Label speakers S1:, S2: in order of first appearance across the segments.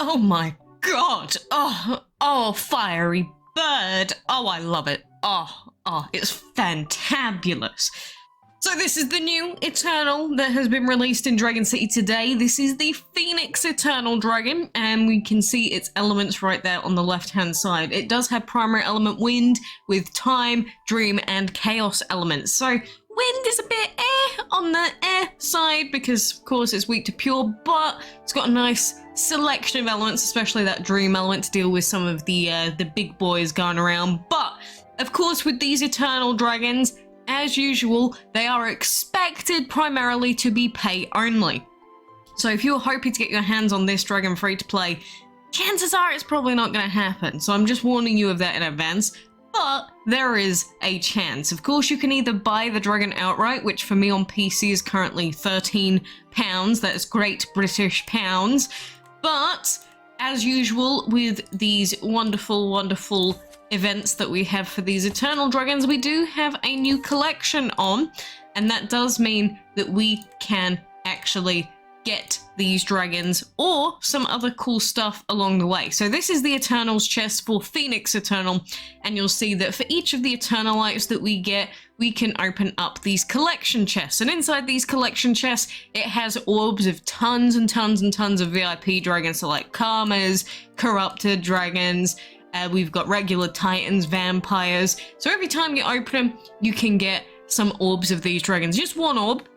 S1: Oh my god. Oh, fiery bird. Oh, I love it. Oh, it's fantabulous. So this is the new Eternal that has been released in Dragon City today. This is the Phoenix Eternal Dragon, and we can see its elements right there on the left-hand side. It does have primary element wind with time, dream, and chaos elements. So wind is a bit on the side because, of course, it's weak to pure, but it's got a nice selection of elements, especially that dream element to deal with some of the big boys going around. But, of course, with these Eternal Dragons, as usual, they are expected primarily to be pay only. So if you're hoping to get your hands on this dragon free to play, chances are it's probably not going to happen. So I'm just warning you of that in advance. But there is a chance. Of course, you can either buy the dragon outright, which for me on PC is currently £13. That's Great British pounds. But as usual with these wonderful, wonderful events that we have for these Eternal Dragons, we do have a new collection on, and that does mean that we can actually get these dragons or some other cool stuff along the way. So this is the Eternals chest for Phoenix Eternal, and you'll see that for each of the Eternalites that we get, we can open up these collection chests, and inside these collection chests it has orbs of tons and tons and tons of VIP dragons, so like Karmas, corrupted dragons, we've got regular titans, vampires. So every time you open them, you can get some orbs of these dragons. Just one orb,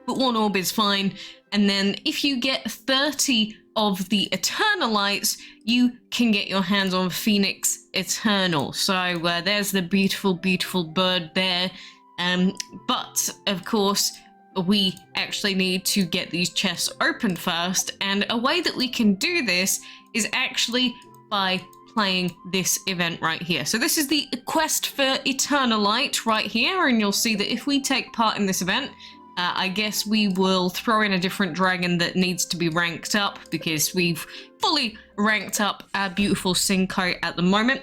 S1: but one orb is fine. And then if you get 30 of the Eternalites, you can get your hands on Phoenix Eternal. So there's the beautiful, beautiful bird there. But of course, we actually need to get these chests open first. And a way that we can do this is actually by playing this event right here. So this is the quest for Eternalite right here, and you'll see that if we take part in this event, I guess we will throw in a different dragon that needs to be ranked up because we've fully ranked up our beautiful Cinco at the moment.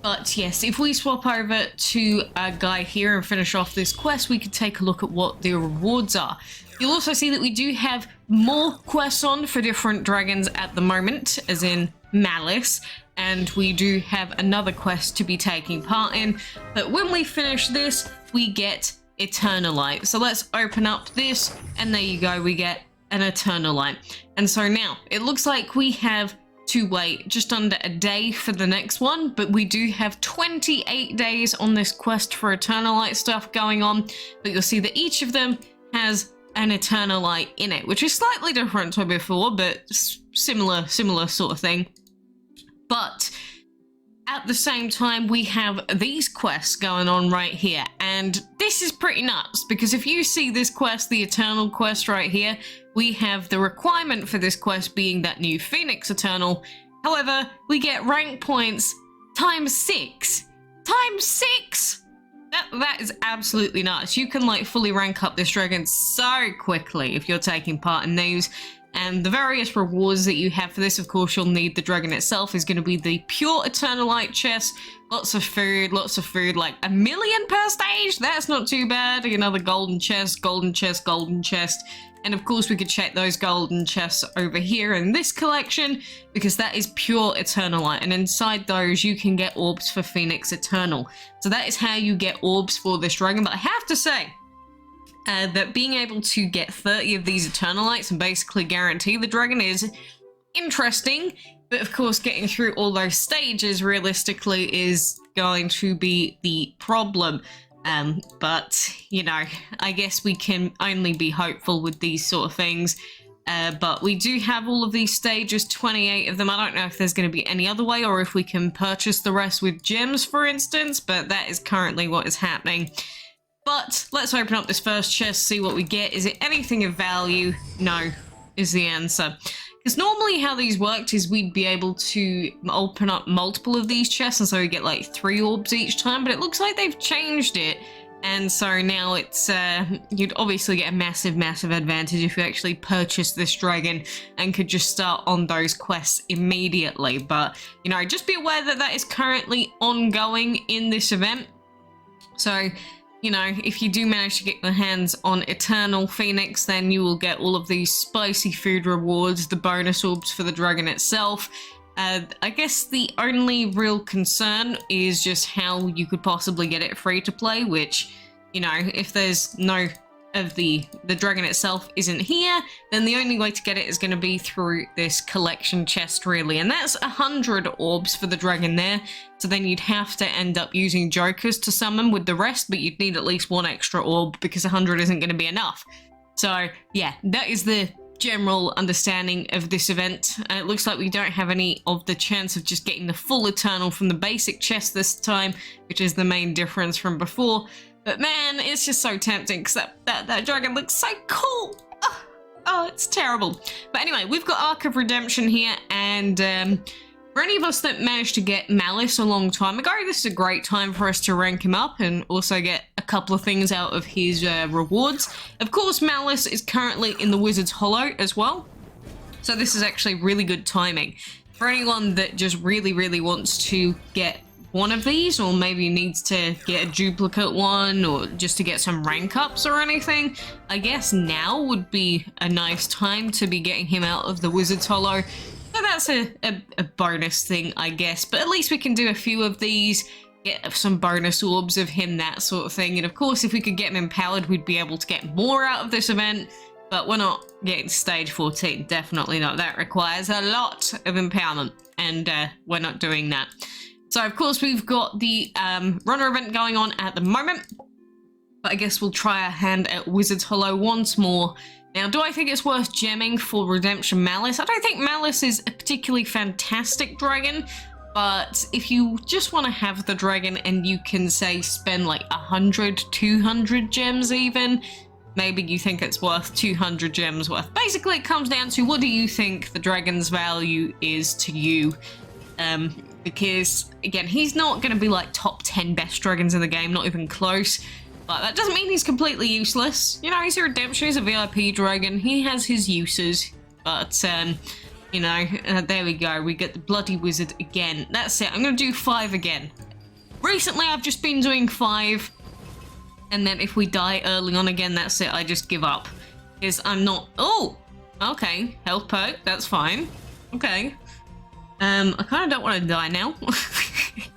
S1: But yes, if we swap over to our guy here and finish off this quest, we could take a look at what the rewards are. You'll also see that we do have more quests on for different dragons at the moment, as in Malice, and we do have another quest to be taking part in. But when we finish this, we get Eternalite. So let's open up this, and there you go, we get an Eternalite. And so now, it looks like we have to wait just under a day for the next one, but we do have 28 days on this quest for Eternalite stuff going on, but you'll see that each of them has an Eternalite in it, which is slightly different to before, but similar sort of thing. But at the same time, we have these quests going on right here, and this is pretty nuts, because if you see this quest, the Eternal quest right here, we have the requirement for this quest being that new Phoenix Eternal. However, we get rank points times 6. Times 6! That is absolutely nuts. You can like fully rank up this dragon so quickly if you're taking part in these. And the various rewards that you have for this, of course, you'll need the dragon itself is going to be the pure Eternalite chest. Lots of food, like 1 million per stage. That's not too bad. Another golden chest, golden chest, golden chest. And of course, we could check those golden chests over here in this collection because that is pure Eternalite. And inside those, you can get orbs for Phoenix Eternal. So that is how you get orbs for this dragon. But I have to say, that being able to get 30 of these Eternalites and basically guarantee the dragon is interesting, but of course getting through all those stages realistically is going to be the problem. But, you know, I guess we can only be hopeful with these sort of things. But we do have all of these stages, 28 of them. I don't know if there's going to be any other way or if we can purchase the rest with gems, for instance, but that is currently what is happening. But let's open up this first chest, see what we get. Is it anything of value? No, is the answer. Because normally how these worked is we'd be able to open up multiple of these chests, and so we get like 3 orbs each time, but it looks like they've changed it. And so now it's, you'd obviously get a massive, massive advantage if you actually purchased this dragon and could just start on those quests immediately. But, you know, just be aware that that is currently ongoing in this event. So, you know, if you do manage to get your hands on Eternal Phoenix, then you will get all of these spicy food rewards, the bonus orbs for the dragon itself. I guess the only real concern is just how you could possibly get it free to play, which, you know, if there's no of the dragon itself isn't here, then the only way to get it is going to be through this collection chest, really, and that's 100 orbs for the dragon there. So then you'd have to end up using jokers to summon with the rest, but you'd need at least one extra orb because 100 isn't going to be enough. So yeah, that is the general understanding of this event. It looks like we don't have any of the chance of just getting the full Eternal from the basic chest this time, which is the main difference from before. But man, it's just so tempting because that dragon looks so cool. Oh, it's terrible. But anyway, we've got Arc of Redemption here, and for any of us that managed to get Malice a long time ago, this is a great time for us to rank him up and also get a couple of things out of his rewards. Of course, Malice is currently in the Wizard's Hollow as well, so this is actually really good timing. For anyone that just really wants to get one of these, or maybe needs to get a duplicate one, or just to get some rank ups or anything, I guess now would be a nice time to be getting him out of the Wizard's Hollow. So that's a bonus thing, I guess, but at least we can do a few of these, get some bonus orbs of him, that sort of thing. And of course, if we could get him empowered, we'd be able to get more out of this event, but we're not getting stage 14, definitely not. That requires a lot of empowerment, and we're not doing that. So, of course, we've got the runner event going on at the moment, but I guess we'll try our hand at Wizard's Hollow once more. Now, do I think it's worth gemming for Redemption Malice? I don't think Malice is a particularly fantastic dragon, but if you just want to have the dragon and you can, say, spend like 100, 200 gems even, maybe you think it's worth 200 gems worth. Basically, it comes down to what do you think the dragon's value is to you? Because, again, he's not going to be like top 10 best dragons in the game, not even close. But that doesn't mean he's completely useless. You know, he's a redemption, he's a VIP dragon, he has his uses. But, you know, there we go, we get the bloody wizard again. That's it, I'm going to do 5 again. Recently, I've just been doing 5. And then if we die early on again, that's it, I just give up. Because I'm not... Oh! Okay, health perk, that's fine. Okay. I kind of don't want to die now.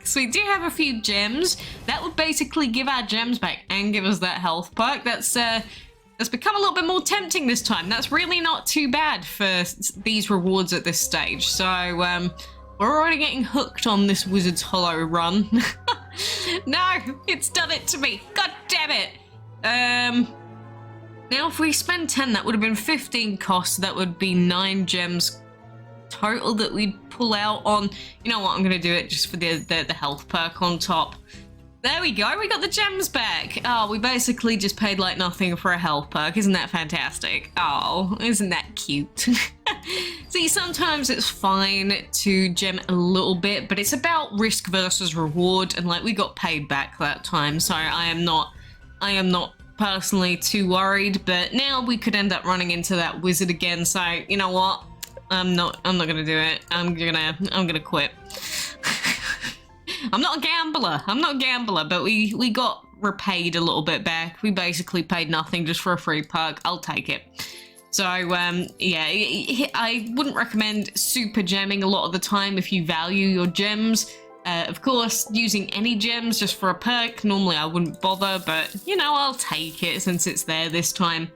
S1: So we do have a few gems. That would basically give our gems back and give us that health perk. That's become a little bit more tempting this time. That's really not too bad for these rewards at this stage. So, we're already getting hooked on this Wizard's Hollow run. No, it's done it to me. God damn it. Now if we spend 10, that would have been 15 costs. That would be 9 gems total that we'd pull out on. You know what, I'm gonna do it just for the health perk on top. There we go, we got the gems back. Oh, we basically just paid like nothing for a health perk. Isn't that fantastic? Oh, isn't that cute? See, sometimes it's fine to gem a little bit, but it's about risk versus reward, and like we got paid back that time, so I am not personally too worried. But now we could end up running into that wizard again, so you know what? I'm not gonna do it. I'm gonna quit. I'm not a gambler, but we got repaid a little bit back. We basically paid nothing just for a free perk. I'll take it. So, yeah, I wouldn't recommend super gemming a lot of the time if you value your gems. Of course, using any gems just for a perk, normally I wouldn't bother, but, you know, I'll take it since it's there this time.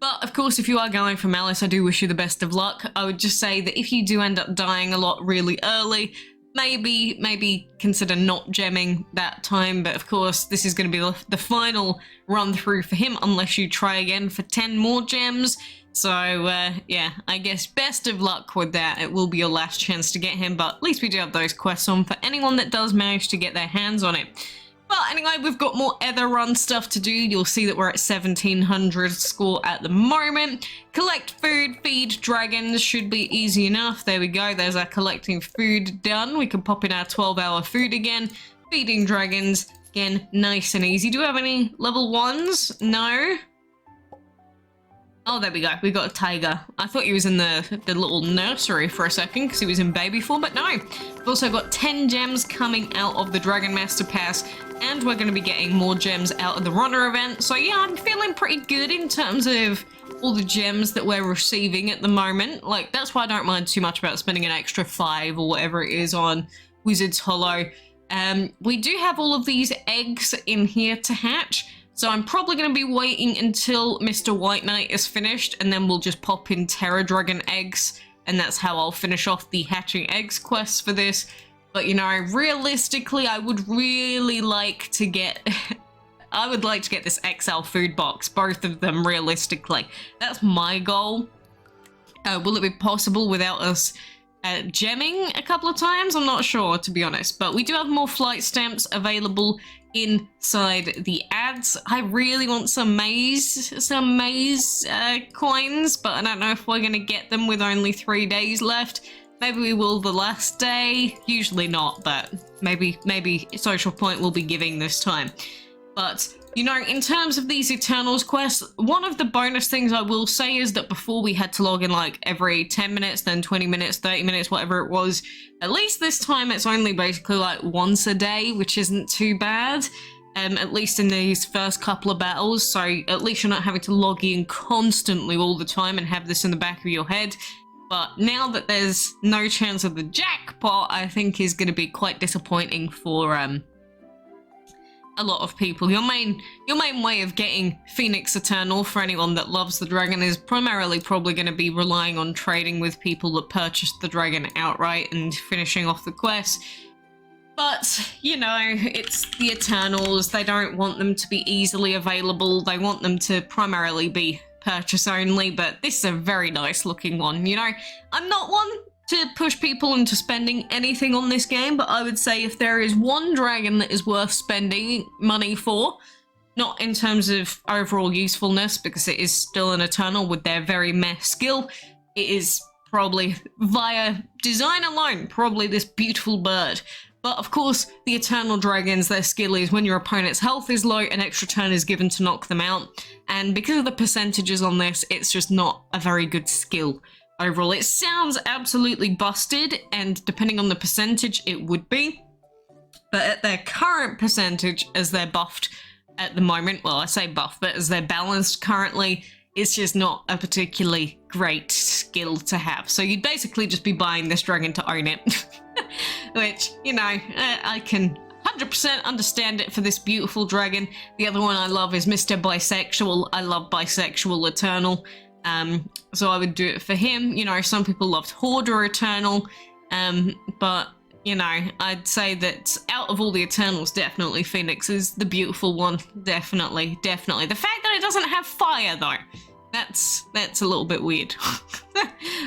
S1: But, of course, if you are going for Malice, I do wish you the best of luck. I would just say that if you do end up dying a lot really early, maybe consider not gemming that time. But, of course, this is going to be the final run-through for him, unless you try again for 10 more gems. So, yeah, I guess best of luck with that. It will be your last chance to get him, but at least we do have those quests on for anyone that does manage to get their hands on it. But anyway, we've got more Ether Run stuff to do. You'll see that we're at 1700 score at the moment. Collect food, feed dragons should be easy enough. There we go. There's our collecting food done. We can pop in our 12-hour food again. Feeding dragons, again, nice and easy. Do we have any level 1s? No. Oh, there we go. We got a tiger. I thought he was in the little nursery for a second because he was in baby form, but no. We've also got 10 gems coming out of the Dragon Master Pass. and we're going to be getting more gems out of the runner event. So yeah, I'm feeling pretty good in terms of all the gems that we're receiving at the moment. Like, that's why I don't mind too much about spending an extra 5 or whatever it is on Wizard's Hollow. We do have all of these eggs in here to hatch, so I'm probably going to be waiting until Mr. White Knight is finished, and then we'll just pop in Terra Dragon eggs, and that's how I'll finish off the hatching eggs quest for this. But, you know, realistically, I would really like to get... I would like to get this XL food box, both of them, realistically. That's my goal. Will it be possible without us gemming a couple of times? I'm not sure, to be honest. But we do have more flight stamps available inside the ads. I really want some maze coins, but I don't know if we're going to get them with only 3 days left. Maybe we will the last day. Usually not, but maybe Social Point will be giving this time. But, you know, in terms of these Eternals quests, one of the bonus things I will say is that before we had to log in like every 10 minutes, then 20 minutes, 30 minutes, whatever it was. At least this time it's only basically like once a day, which isn't too bad. At least in these first couple of battles. So at least you're not having to log in constantly all the time and have this in the back of your head. But now that there's no chance of the jackpot, I think is going to be quite disappointing for a lot of people. Your main way of getting Phoenix Eternal for anyone that loves the dragon is primarily probably going to be relying on trading with people that purchased the dragon outright and finishing off the quest. But, you know, it's the Eternals. They don't want them to be easily available. They want them to primarily be purchase only, but this is a very nice looking one. You know, I'm not one to push people into spending anything on this game, but I would say if there is one dragon that is worth spending money for, not in terms of overall usefulness, because it is still an Eternal with their very meh skill, it is probably via design alone, probably this beautiful bird. But of course, the Eternal Dragons, their skill is when your opponent's health is low, an extra turn is given to knock them out. And because of the percentages on this, it's just not a very good skill overall. It sounds absolutely busted, and depending on the percentage, it would be. But at their current percentage, as they're buffed at the moment, well, I say buffed, but as they're balanced currently, it's just not a particularly great skill to have. So you'd basically just be buying this dragon to own it. Which, you know, I can 100% understand it for this beautiful dragon. The other one I love is Mr. Bisexual. I love Bisexual Eternal. So I would do it for him. You know, some people loved Hoarder Eternal. But, you know, I'd say that out of all the Eternals, definitely Phoenix is the beautiful one. Definitely. The fact that it doesn't have fire, though, that's a little bit weird.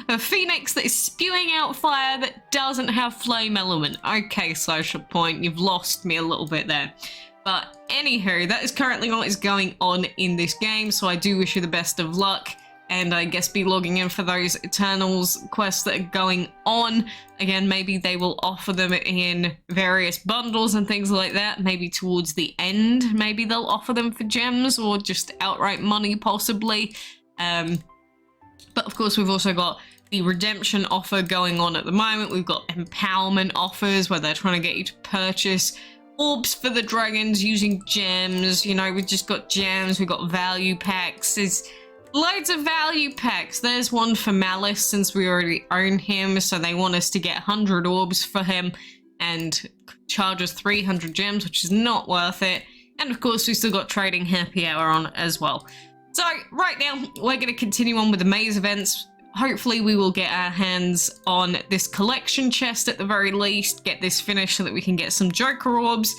S1: A Phoenix that is spewing out fire that doesn't have flame element. Okay, Social Point, you've lost me a little bit there. But anywho, that is currently what is going on in this game, so I do wish you the best of luck. And I guess be logging in for those Eternals quests that are going on. Again, maybe they will offer them in various bundles and things like that. Maybe towards the end, maybe they'll offer them for gems or just outright money possibly. But of course, we've also got the redemption offer going on at the moment. We've got empowerment offers where they're trying to get you to purchase orbs for the dragons using gems. You know, we've just got gems, we've got value packs. There's loads of value packs. There's one for Malice since we already own him, so they want us to get 100 orbs for him and charge us 300 gems, which is not worth it. And of course, we still got trading happy hour on as well. So right now, we're going to continue on with the maze events. Hopefully we will get our hands on this collection chest at the very least, get this finished so that we can get some Joker orbs.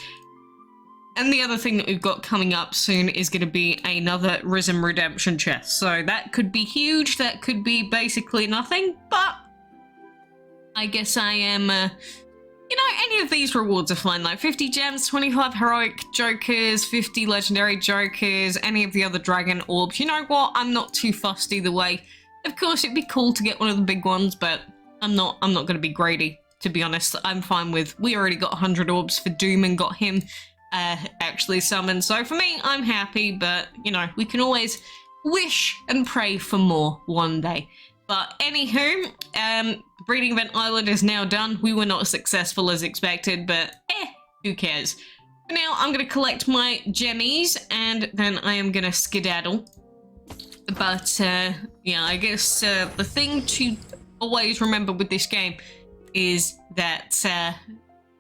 S1: And the other thing that we've got coming up soon is going to be another Risen Redemption chest. So that could be huge, that could be basically nothing, but I guess I am, you know, any of these rewards are fine, like 50 gems, 25 heroic Jokers, 50 legendary Jokers, any of the other dragon orbs. You know what, I'm not too fussed either way. Of course, it'd be cool to get one of the big ones, but I'm not going to be greedy, to be honest. I'm fine with, we already got 100 orbs for Doom and got him actually summoned. So for me, I'm happy, but, you know, we can always wish and pray for more one day. But anywho, Breeding Event Island is now done. We were not as successful as expected, but who cares? For now, I'm gonna collect my gemmies, and then I am gonna skedaddle. But, yeah, I guess the thing to always remember with this game is that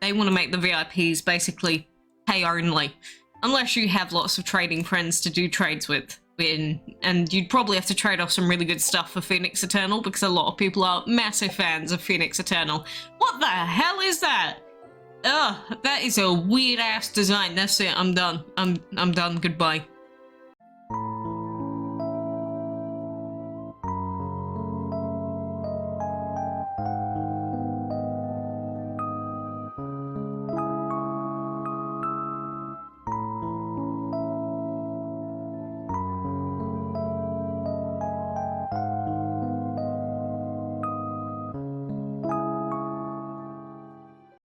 S1: they want to make the VIPs basically pay only. Unless you have lots of trading friends to do trades with. And you'd probably have to trade off some really good stuff for Phoenix Eternal, because a lot of people are massive fans of Phoenix Eternal. What the hell is that? Ugh, that is a weird ass design. That's it, I'm done. I'm done, goodbye.